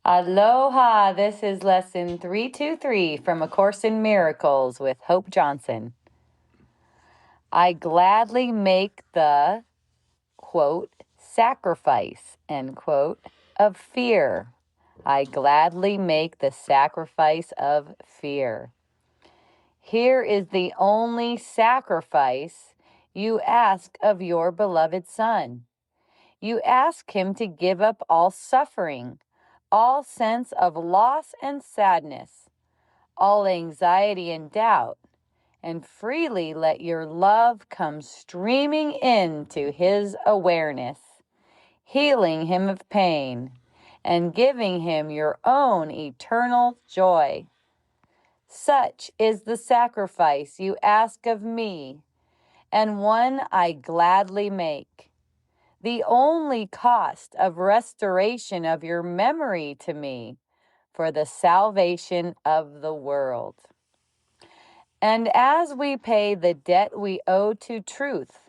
Aloha, this is lesson 323 from A Course in Miracles with Hope Johnson. I gladly make the, quote, sacrifice, end quote, of fear. I gladly make the sacrifice of fear. Here is the only sacrifice you ask of your beloved Son. You ask him to give up all suffering, all sense of loss and sadness, all anxiety and doubt, and freely let your love come streaming into his awareness, healing him of pain, and giving him your own eternal joy. Such is the sacrifice you ask of me, and one I gladly make. The only cost of restoration of your memory to me for the salvation of the world. And as we pay the debt we owe to truth,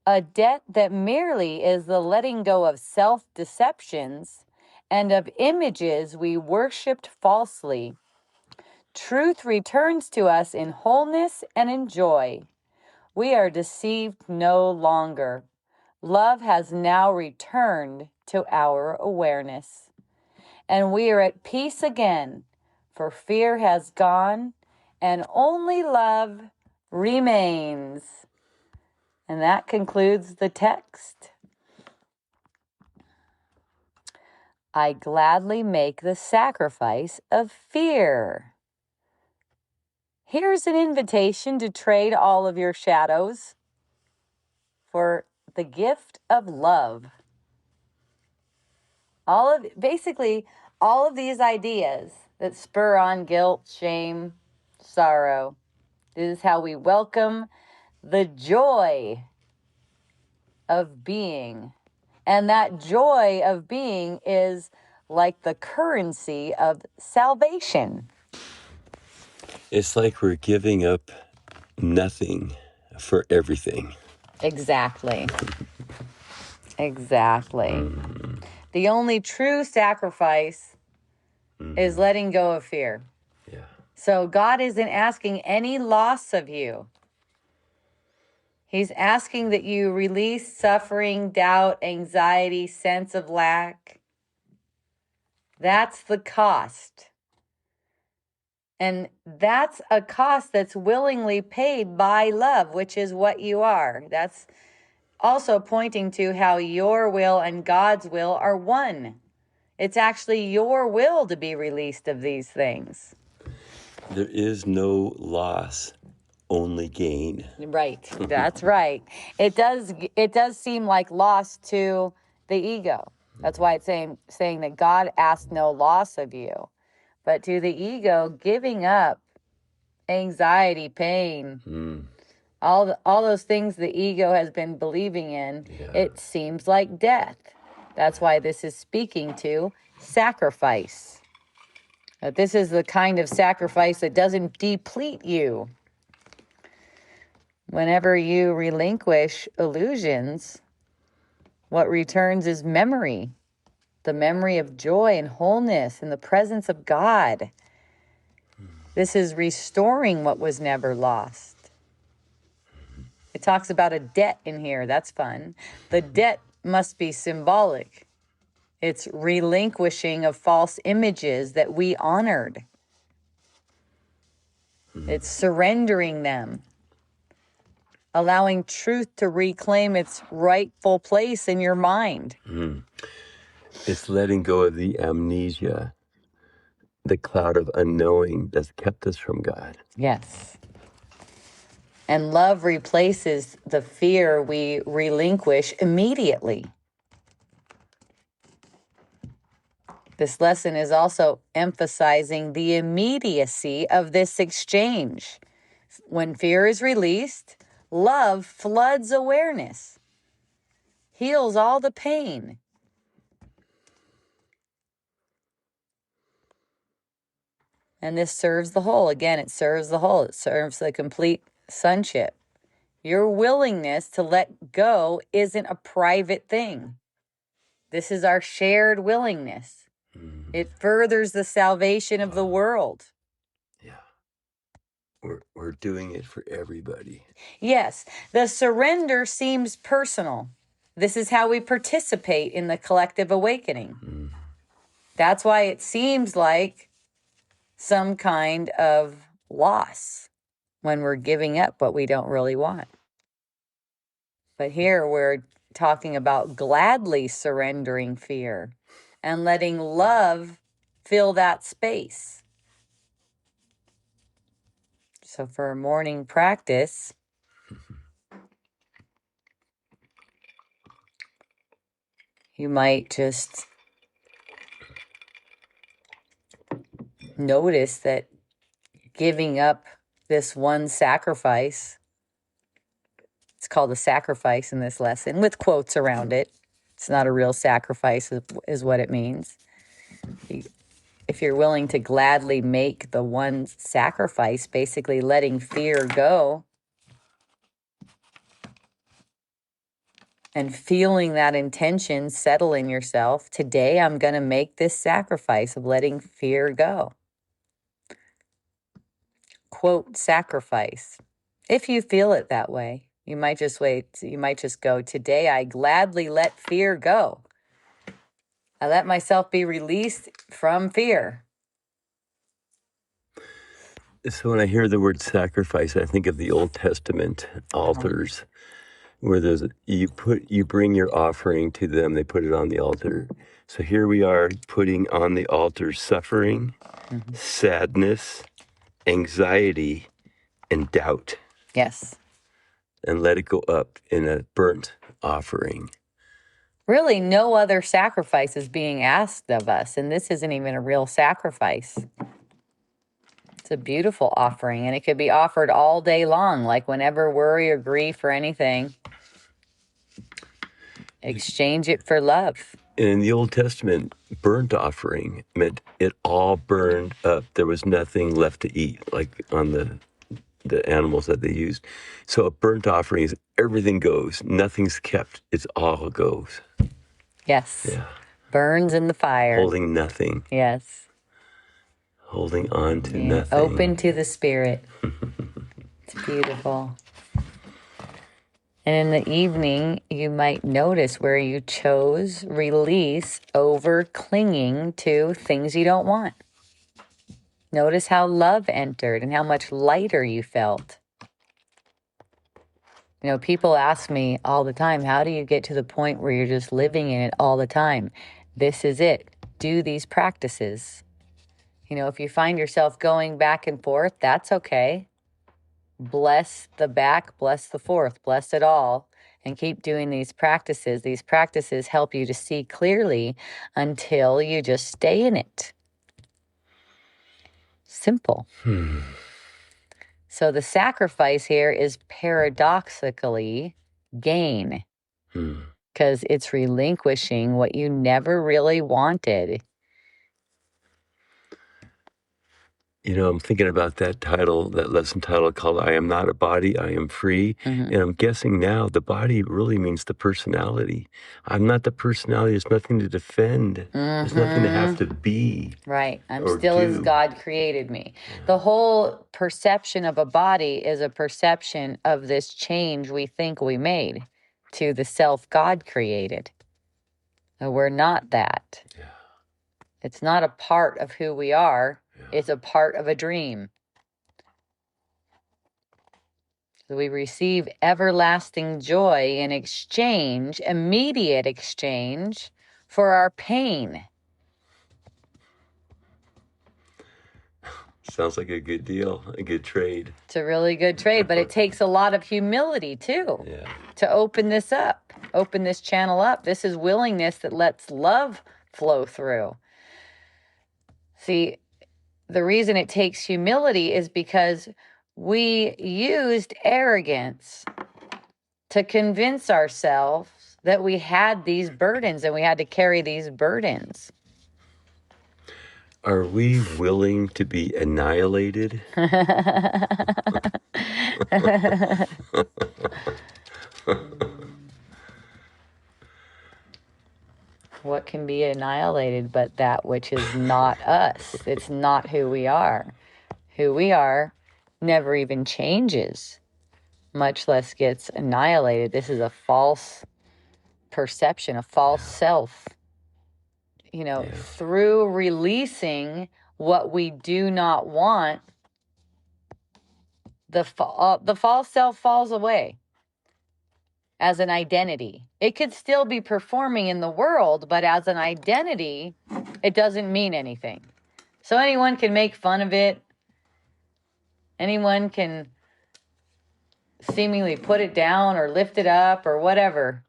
a debt that merely is the letting go of self-deceptions and of images we worshipped falsely, truth returns to us in wholeness and in joy. We are deceived no longer. Love has now returned to our awareness, and we are at peace again, for fear has gone, and only love remains. And that concludes the text. I gladly make the sacrifice of fear. Here's an invitation to trade all of your shadows for the gift of love. All of these ideas that spur on guilt, shame, sorrow. This is how we welcome the joy of being. And that joy of being is like the currency of salvation. It's like we're giving up nothing for everything. Exactly. The only true sacrifice is letting go of fear. Yeah. So God isn't asking any loss of you. He's asking that you release suffering, doubt, anxiety, sense of lack. That's the cost. And that's a cost that's willingly paid by love, which is what you are. That's also pointing to how your will and God's will are one. It's actually your will to be released of these things. There is no loss, only gain. Right. That's right. It does seem like loss to the ego. That's why it's saying that God asked no loss of you. But to the ego, giving up anxiety, pain, all those things the ego has been believing in, it seems like death. That's why this is speaking to sacrifice. That this is the kind of sacrifice that doesn't deplete you. Whenever you relinquish illusions, what returns is memory, the memory of joy and wholeness in the presence of God. This is restoring what was never lost. It talks about a debt in here. That's fun. The debt must be symbolic. It's relinquishing of false images that we honored. It's surrendering them. Allowing truth to reclaim its rightful place in your mind. It's letting go of the amnesia, the cloud of unknowing that's kept us from God. Yes. And love replaces the fear we relinquish immediately. This lesson is also emphasizing the immediacy of this exchange. When fear is released, love floods awareness, heals all the pain. And this serves the whole. Again, it serves the whole. It serves the complete sonship. Your willingness to let go isn't a private thing. This is our shared willingness. It furthers the salvation of the world. Yeah. We're doing it for everybody. Yes, the surrender seems personal. This is how we participate in the collective awakening. That's why it seems like some kind of loss when we're giving up what we don't really want. But here we're talking about gladly surrendering fear and letting love fill that space. So for a morning practice, you might just notice that giving up this one sacrifice, it's called a sacrifice in this lesson with quotes around it. It's not a real sacrifice is what it means. If you're willing to gladly make the one sacrifice, basically letting fear go and feeling that intention settle in yourself, today I'm going to make this sacrifice of letting fear go. Quote, sacrifice. If you feel it that way, you might just go, today I gladly let fear go. I let myself be released from fear. So when I hear the word sacrifice, I think of the Old Testament altars, where you bring your offering to them, they put it on the altar. So here we are putting on the altar suffering, sadness, anxiety, and doubt. Yes. And let it go up in a burnt offering. Really, no other sacrifice is being asked of us, and this isn't even a real sacrifice. It's a beautiful offering, and it could be offered all day long, like whenever worry or grief or anything. Exchange it for love. In the Old Testament, burnt offering meant it all burned up. There was nothing left to eat, like on the animals that they used. So a burnt offering is everything goes. Nothing's kept. It's all goes. Yes. Yeah. Burns in the fire. Holding nothing. Yes. Holding on to nothing. Open to the spirit. It's beautiful. And in the evening, you might notice where you chose release over clinging to things you don't want. Notice how love entered and how much lighter you felt. You know, people ask me all the time, how do you get to the point where you're just living in it all the time? This is it. Do these practices. You know, if you find yourself going back and forth, that's okay. Bless the back, bless the forth, bless it all, and keep doing these practices. These practices help you to see clearly until you just stay in it. Simple. So the sacrifice here is paradoxically gain, because it's relinquishing what you never really wanted. You know, I'm thinking about that lesson title called I Am Not a Body, I Am Free. And I'm guessing now the body really means the personality. I'm not the personality. There's nothing to defend. There's nothing to have to be. Right. I'm still as God created me. Yeah. The whole perception of a body is a perception of this change we think we made to the self God created. And we're not that. Yeah. It's not a part of who we are. Yeah. It's a part of a dream. So we receive everlasting joy in exchange, immediate exchange for our pain. Sounds like a good deal, a good trade. It's a really good trade, but it takes a lot of humility too to open this up, open this channel up. This is willingness that lets love flow through. See, the reason it takes humility is because we used arrogance to convince ourselves that we had these burdens and we had to carry these burdens. Are we willing to be annihilated? What can be annihilated but that which is not us? It's not who we are. Who we are never even changes, much less gets annihilated. This is a false perception, a false self. Through releasing what we do not want, the false self falls away as an identity. It could still be performing in the world, but as an identity, it doesn't mean anything. So anyone can make fun of it. Anyone can seemingly put it down or lift it up or whatever.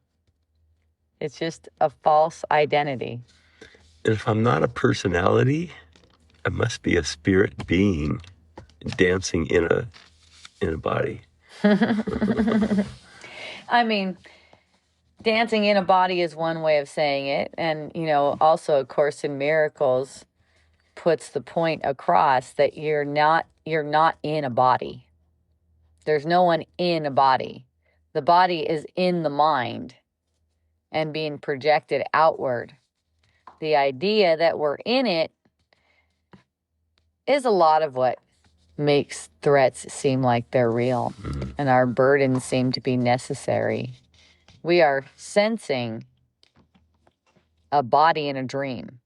It's just a false identity. And if I'm not a personality, I must be a spirit being dancing in a body. I mean, dancing in a body is one way of saying it. And, also A Course in Miracles puts the point across that you're not in a body. There's no one in a body. The body is in the mind and being projected outward. The idea that we're in it is a lot of what makes threats seem like they're real, and our burdens seem to be necessary. We are sensing a body in a dream.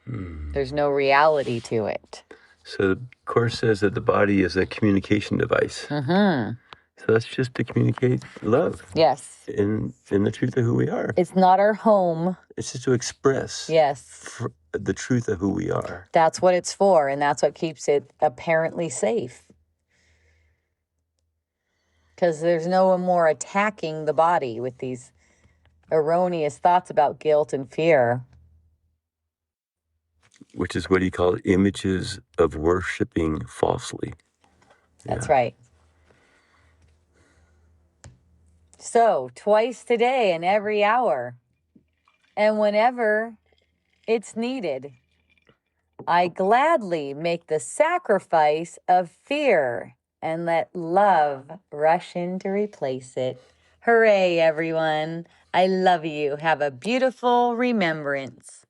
There's no reality to it. So the Course says that the body is a communication device. So that's just to communicate love. Yes. In the truth of who we are. It's not our home. It's just to express the truth of who we are. That's what it's for, and that's what keeps it apparently safe. Because there's no more attacking the body with these erroneous thoughts about guilt and fear. Which is what he called images of worshiping falsely. That's right. So, twice today and every hour, and whenever it's needed, I gladly make the sacrifice of fear and let love rush in to replace it. Hooray, everyone. I love you. Have a beautiful remembrance.